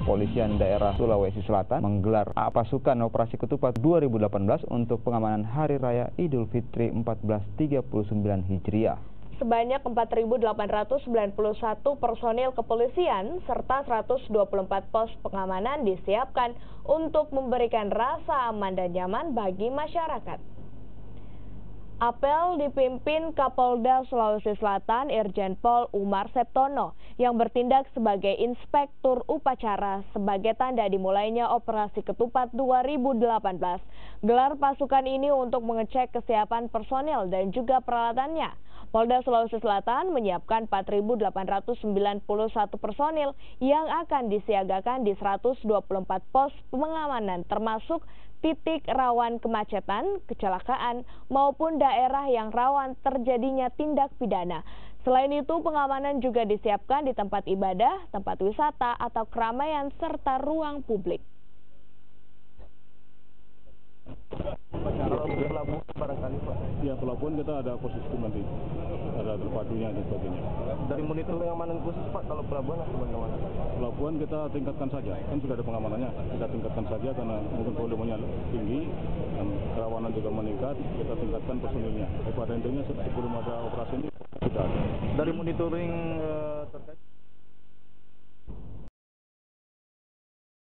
Kepolisian Daerah Sulawesi Selatan menggelar pasukan Operasi Ketupat 2018 untuk pengamanan Hari Raya Idul Fitri 1439 Hijriah. Sebanyak 4.891 personil kepolisian serta 124 pos pengamanan disiapkan untuk memberikan rasa aman dan nyaman bagi masyarakat. Apel dipimpin Kapolda Sulawesi Selatan Irjen Pol Umar Septono yang bertindak sebagai inspektur upacara sebagai tanda dimulainya Operasi Ketupat 2018. Gelar pasukan ini untuk mengecek kesiapan personel dan juga peralatannya. Polda Sulawesi Selatan menyiapkan 4.891 personil yang akan disiagakan di 124 pos pengamanan termasuk titik rawan kemacetan, kecelakaan, maupun daerah yang rawan terjadinya tindak pidana. Selain itu, pengamanan juga disiapkan di tempat ibadah, tempat wisata, atau keramaian, serta ruang publik. Kalau pelabuhan barangkali Pak? Ya, pelabuhan kita ada ekosistem nanti, ada terpadunya dan sebagainya. Dari monitor pengamanan khusus Pak, kalau pelabuhan atau bagaimana? Pelabuhan kita tingkatkan saja, kan sudah ada pengamanannya. Kita tingkatkan saja karena mungkin volumenya tinggi dan kerawanan juga meningkat. Kita tingkatkan personilnya. Pada intinya sebelum ada operasi ini sudah ada. Dari monitoring terkait